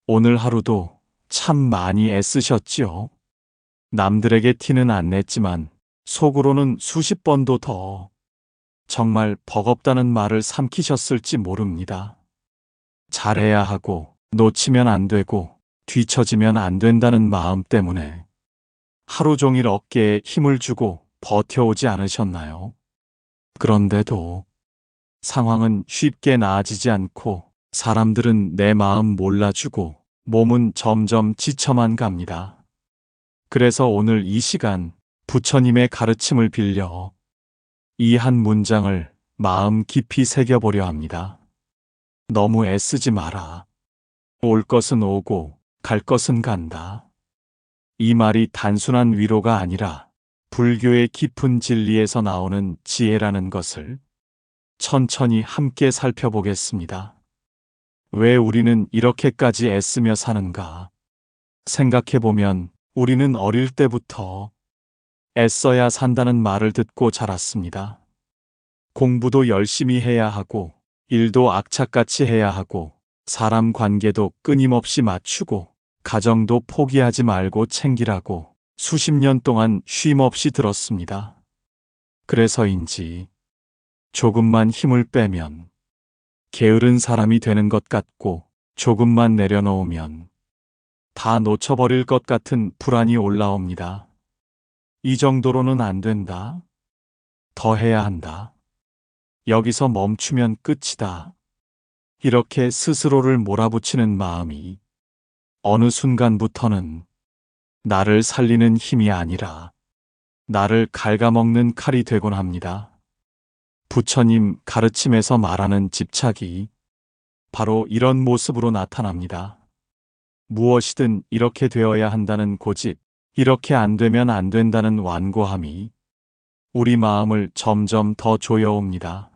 오늘 하루도 참 많이 애쓰셨지요? 남들에게 티는 안 냈지만 속으로는 수십 번도 더 정말 버겁다는 말을 삼키셨을지 모릅니다. 잘해야 하고 놓치면 안 되고 뒤처지면 안 된다는 마음 때문에 하루 종일 어깨에 힘을 주고 버텨오지 않으셨나요? 그런데도 상황은 쉽게 나아지지 않고 사람들은 내 마음 몰라주고 몸은 점점 지쳐만 갑니다. 그래서 오늘 이 시간 부처님의 가르침을 빌려 이 한 문장을 마음 깊이 새겨보려 합니다. 너무 애쓰지 마라. 올 것은 오고 갈 것은 간다. 이 말이 단순한 위로가 아니라 불교의 깊은 진리에서 나오는 지혜라는 것을 천천히 함께 살펴보겠습니다. 왜 우리는 이렇게까지 애쓰며 사는가? 생각해보면 우리는 어릴 때부터 애써야 산다는 말을 듣고 자랐습니다. 공부도 열심히 해야 하고, 일도 악착같이 해야 하고, 사람 관계도 끊임없이 맞추고, 가정도 포기하지 말고 챙기라고 수십 년 동안 쉼 없이 들었습니다. 그래서인지 조금만 힘을 빼면 게으른 사람이 되는 것 같고, 조금만 내려놓으면 다 놓쳐버릴 것 같은 불안이 올라옵니다. 이 정도로는 안 된다. 더 해야 한다. 여기서 멈추면 끝이다. 이렇게 스스로를 몰아붙이는 마음이 어느 순간부터는 나를 살리는 힘이 아니라 나를 갉아먹는 칼이 되곤 합니다. 부처님 가르침에서 말하는 집착이 바로 이런 모습으로 나타납니다. 무엇이든 이렇게 되어야 한다는 고집, 이렇게 안 되면 안 된다는 완고함이 우리 마음을 점점 더 조여옵니다.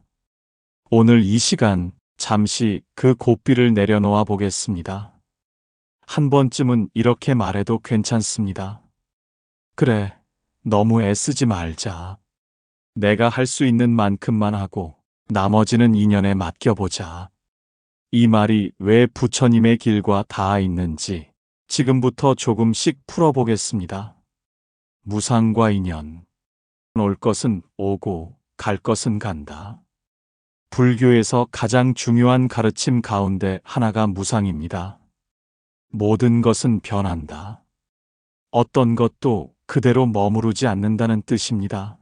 오늘 이 시간 잠시 그 고삐를 내려놓아 보겠습니다. 한 번쯤은 이렇게 말해도 괜찮습니다. 그래, 너무 애쓰지 말자. 내가 할 수 있는 만큼만 하고 나머지는 인연에 맡겨보자. 이 말이 왜 부처님의 길과 닿아 있는지 지금부터 조금씩 풀어보겠습니다. 무상과 인연. 올 것은 오고 갈 것은 간다. 불교에서 가장 중요한 가르침 가운데 하나가 무상입니다. 모든 것은 변한다. 어떤 것도 그대로 머무르지 않는다는 뜻입니다.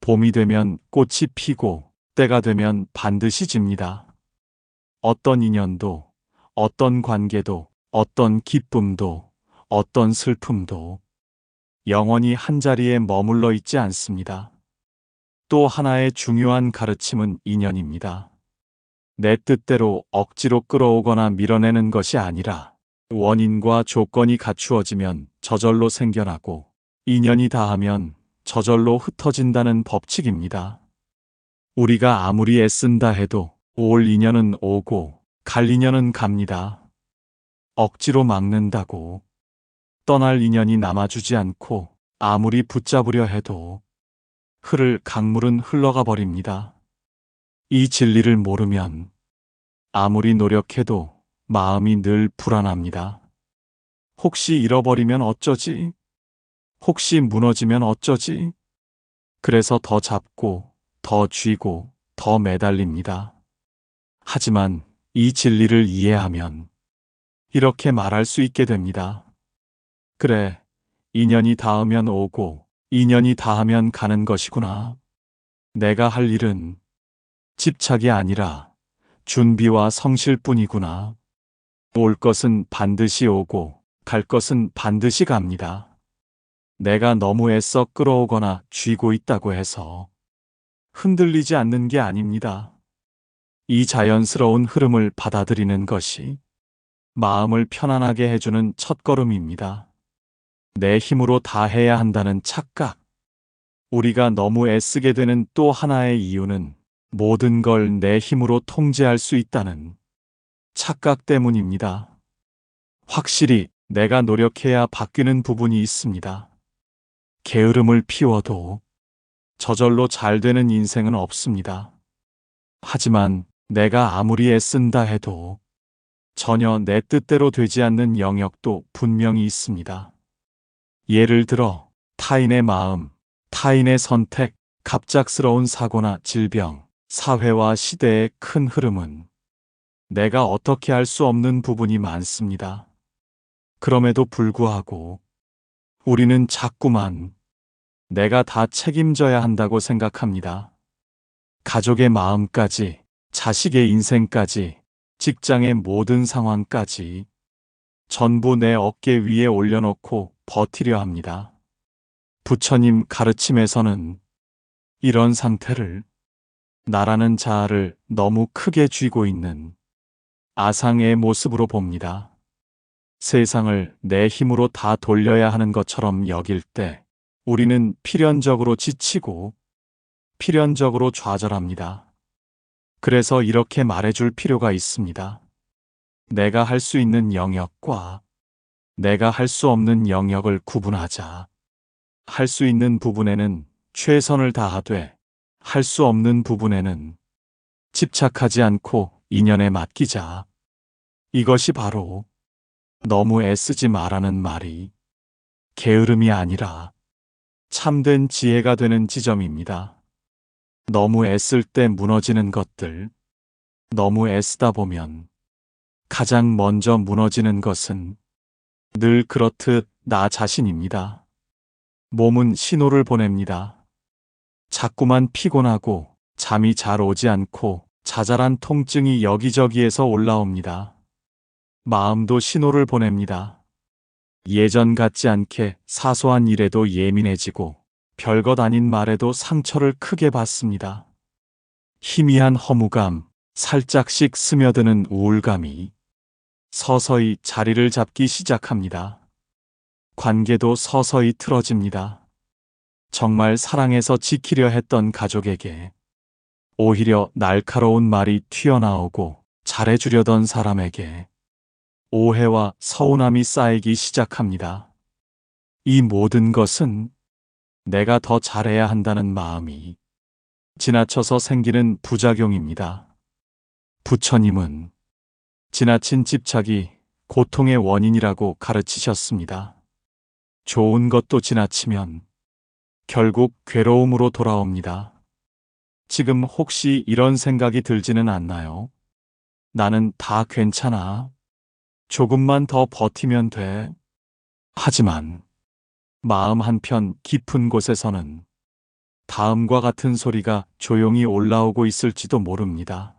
봄이 되면 꽃이 피고 때가 되면 반드시 집니다. 어떤 인연도, 어떤 관계도, 어떤 기쁨도, 어떤 슬픔도 영원히 한자리에 머물러 있지 않습니다. 또 하나의 중요한 가르침은 인연입니다. 내 뜻대로 억지로 끌어오거나 밀어내는 것이 아니라 원인과 조건이 갖추어지면 저절로 생겨나고 인연이 닿으면 저절로 흩어진다는 법칙입니다. 우리가 아무리 애쓴다 해도 올 인연은 오고 갈 인연은 갑니다. 억지로 막는다고 떠날 인연이 남아주지 않고 아무리 붙잡으려 해도 흐를 강물은 흘러가 버립니다. 이 진리를 모르면 아무리 노력해도 마음이 늘 불안합니다. 혹시 잃어버리면 어쩌지? 혹시 무너지면 어쩌지? 그래서 더 잡고, 더 쥐고, 더 매달립니다. 하지만 이 진리를 이해하면 이렇게 말할 수 있게 됩니다. 그래, 인연이 닿으면 오고, 인연이 닿으면 가는 것이구나. 내가 할 일은 집착이 아니라 준비와 성실뿐이구나. 올 것은 반드시 오고, 갈 것은 반드시 갑니다. 내가 너무 애써 끌어오거나 쥐고 있다고 해서 흔들리지 않는 게 아닙니다. 이 자연스러운 흐름을 받아들이는 것이 마음을 편안하게 해주는 첫걸음입니다. 내 힘으로 다 해야 한다는 착각. 우리가 너무 애쓰게 되는 또 하나의 이유는 모든 걸 내 힘으로 통제할 수 있다는 착각 때문입니다. 확실히 내가 노력해야 바뀌는 부분이 있습니다. 게으름을 피워도 저절로 잘 되는 인생은 없습니다. 하지만 내가 아무리 애쓴다 해도 전혀 내 뜻대로 되지 않는 영역도 분명히 있습니다. 예를 들어 타인의 마음, 타인의 선택, 갑작스러운 사고나 질병, 사회와 시대의 큰 흐름은 내가 어떻게 할 수 없는 부분이 많습니다. 그럼에도 불구하고 우리는 자꾸만 내가 다 책임져야 한다고 생각합니다. 가족의 마음까지, 자식의 인생까지, 직장의 모든 상황까지 전부 내 어깨 위에 올려놓고 버티려 합니다. 부처님 가르침에서는 이런 상태를 나라는 자아를 너무 크게 쥐고 있는 아상의 모습으로 봅니다. 세상을 내 힘으로 다 돌려야 하는 것처럼 여길 때 우리는 필연적으로 지치고 필연적으로 좌절합니다. 그래서 이렇게 말해줄 필요가 있습니다. 내가 할 수 있는 영역과 내가 할 수 없는 영역을 구분하자. 할 수 있는 부분에는 최선을 다하되 할 수 없는 부분에는 집착하지 않고 인연에 맡기자. 이것이 바로 너무 애쓰지 마라는 말이 게으름이 아니라 참된 지혜가 되는 지점입니다. 너무 애쓸 때 무너지는 것들, 너무 애쓰다 보면 가장 먼저 무너지는 것은 늘 그렇듯 나 자신입니다. 몸은 신호를 보냅니다. 자꾸만 피곤하고 잠이 잘 오지 않고 자잘한 통증이 여기저기에서 올라옵니다. 마음도 신호를 보냅니다. 예전 같지 않게 사소한 일에도 예민해지고 별것 아닌 말에도 상처를 크게 받습니다. 희미한 허무감, 살짝씩 스며드는 우울감이 서서히 자리를 잡기 시작합니다. 관계도 서서히 틀어집니다. 정말 사랑해서 지키려 했던 가족에게 오히려 날카로운 말이 튀어나오고 잘해주려던 사람에게 오해와 서운함이 쌓이기 시작합니다. 이 모든 것은 내가 더 잘해야 한다는 마음이 지나쳐서 생기는 부작용입니다. 부처님은 지나친 집착이 고통의 원인이라고 가르치셨습니다. 좋은 것도 지나치면 결국 괴로움으로 돌아옵니다. 지금 혹시 이런 생각이 들지는 않나요? 나는 다 괜찮아. 조금만 더 버티면 돼. 하지만 마음 한편 깊은 곳에서는 다음과 같은 소리가 조용히 올라오고 있을지도 모릅니다.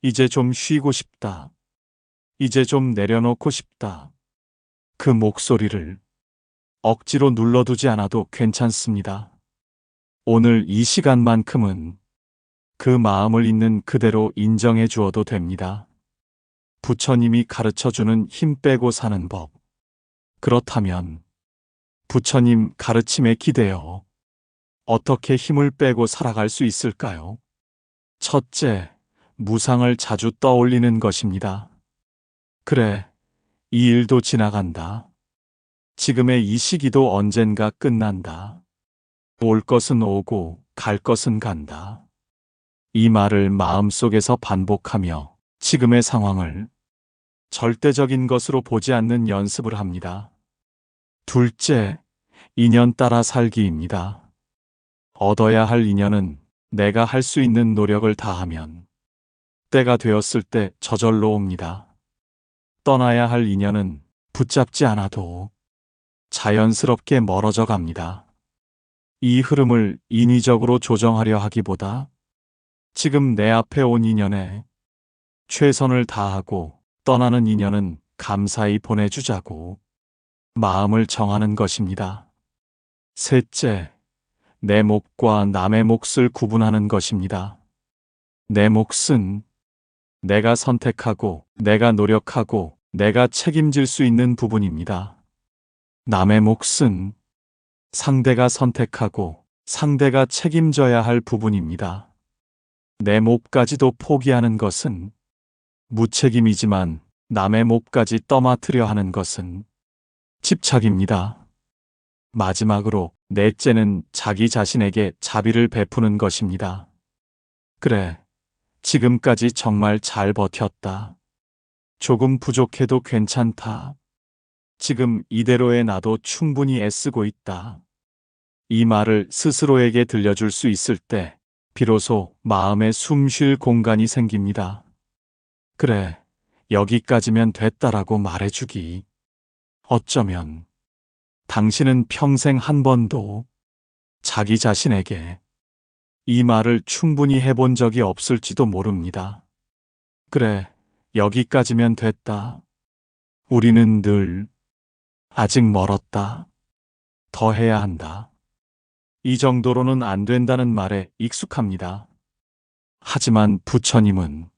이제 좀 쉬고 싶다. 이제 좀 내려놓고 싶다. 그 목소리를 억지로 눌러두지 않아도 괜찮습니다. 오늘 이 시간만큼은 그 마음을 있는 그대로 인정해 주어도 됩니다. 부처님이 가르쳐주는 힘 빼고 사는 법. 그렇다면 부처님 가르침에 기대어 어떻게 힘을 빼고 살아갈 수 있을까요? 첫째, 무상을 자주 떠올리는 것입니다. 그래, 이 일도 지나간다. 지금의 이 시기도 언젠가 끝난다. 올 것은 오고 갈 것은 간다. 이 말을 마음속에서 반복하며 지금의 상황을 절대적인 것으로 보지 않는 연습을 합니다. 둘째, 인연 따라 살기입니다. 얻어야 할 인연은 내가 할 수 있는 노력을 다하면 때가 되었을 때 저절로 옵니다. 떠나야 할 인연은 붙잡지 않아도 자연스럽게 멀어져 갑니다. 이 흐름을 인위적으로 조정하려 하기보다 지금 내 앞에 온 인연에 최선을 다하고 떠나는 인연은 감사히 보내주자고 마음을 정하는 것입니다. 셋째, 내 몫과 남의 몫을 구분하는 것입니다. 내 몫은 내가 선택하고 내가 노력하고 내가 책임질 수 있는 부분입니다. 남의 몫은 상대가 선택하고 상대가 책임져야 할 부분입니다. 내 몫까지도 포기하는 것은 무책임이지만 남의 몫까지 떠맡으려 하는 것은 집착입니다. 마지막으로 넷째는 자기 자신에게 자비를 베푸는 것입니다. 그래, 지금까지 정말 잘 버텼다. 조금 부족해도 괜찮다. 지금 이대로의 나도 충분히 애쓰고 있다. 이 말을 스스로에게 들려줄 수 있을 때 비로소 마음에 숨 쉴 공간이 생깁니다. 그래, 여기까지면 됐다라고 말해주기. 어쩌면 당신은 평생 한 번도 자기 자신에게 이 말을 충분히 해본 적이 없을지도 모릅니다. 그래, 여기까지면 됐다. 우리는 늘 아직 멀었다. 더 해야 한다. 이 정도로는 안 된다는 말에 익숙합니다. 하지만 부처님은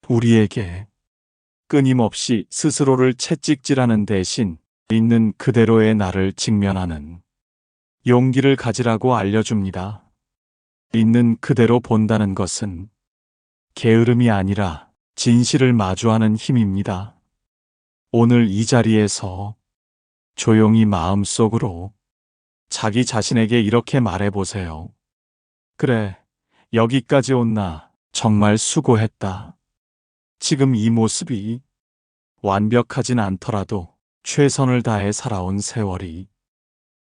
우리에게 끊임없이 스스로를 채찍질하는 대신 있는 그대로의 나를 직면하는 용기를 가지라고 알려줍니다. 있는 그대로 본다는 것은 게으름이 아니라 진실을 마주하는 힘입니다. 오늘 이 자리에서 조용히 마음속으로 자기 자신에게 이렇게 말해보세요. 그래, 여기까지 온 나 정말 수고했다. 지금 이 모습이 완벽하진 않더라도 최선을 다해 살아온 세월이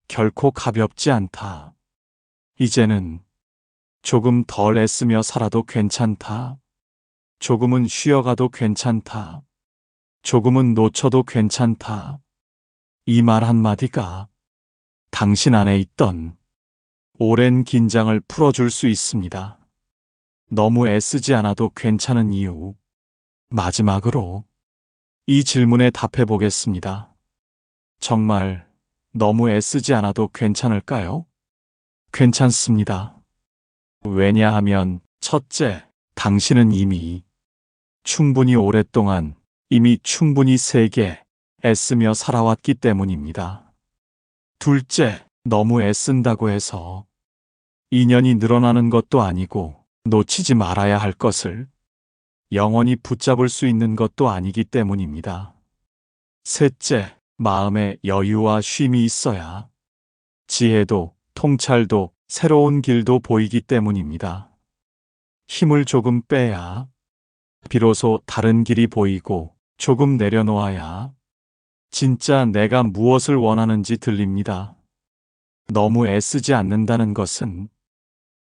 결코 가볍지 않다. 이제는 조금 덜 애쓰며 살아도 괜찮다. 조금은 쉬어가도 괜찮다. 조금은 놓쳐도 괜찮다. 이 말 한마디가 당신 안에 있던 오랜 긴장을 풀어줄 수 있습니다. 너무 애쓰지 않아도 괜찮은 이유. 마지막으로 이 질문에 답해 보겠습니다. 정말 너무 애쓰지 않아도 괜찮을까요? 괜찮습니다. 왜냐하면 첫째, 당신은 이미 충분히 오랫동안 이미 충분히 세게 애쓰며 살아왔기 때문입니다. 둘째, 너무 애쓴다고 해서 인연이 늘어나는 것도 아니고 놓치지 말아야 할 것을 영원히 붙잡을 수 있는 것도 아니기 때문입니다. 셋째, 마음에 여유와 쉼이 있어야 지혜도 통찰도 새로운 길도 보이기 때문입니다. 힘을 조금 빼야 비로소 다른 길이 보이고 조금 내려놓아야 진짜 내가 무엇을 원하는지 들립니다. 너무 애쓰지 않는다는 것은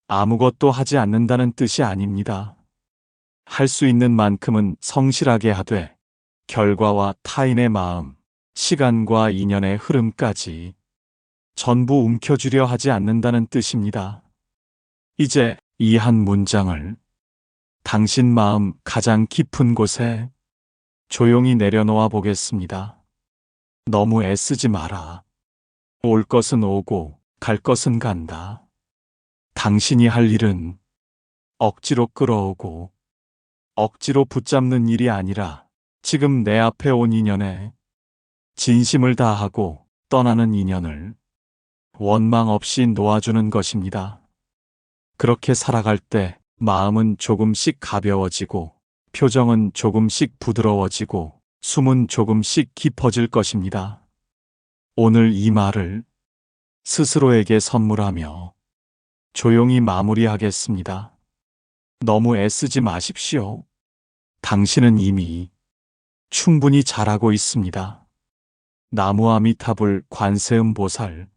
아무것도 하지 않는다는 뜻이 아닙니다. 할 수 있는 만큼은 성실하게 하되 결과와 타인의 마음, 시간과 인연의 흐름까지 전부 움켜쥐려 하지 않는다는 뜻입니다. 이제 이 한 문장을 당신 마음 가장 깊은 곳에 조용히 내려놓아 보겠습니다. 너무 애쓰지 마라. 올 것은 오고 갈 것은 간다. 당신이 할 일은 억지로 끌어오고 억지로 붙잡는 일이 아니라 지금 내 앞에 온 인연에 진심을 다하고 떠나는 인연을 원망 없이 놓아주는 것입니다. 그렇게 살아갈 때 마음은 조금씩 가벼워지고 표정은 조금씩 부드러워지고 숨은 조금씩 깊어질 것입니다. 오늘 이 말을 스스로에게 선물하며 조용히 마무리하겠습니다. 너무 애쓰지 마십시오. 당신은 이미 충분히 잘하고 있습니다. 나무아미타불 관세음보살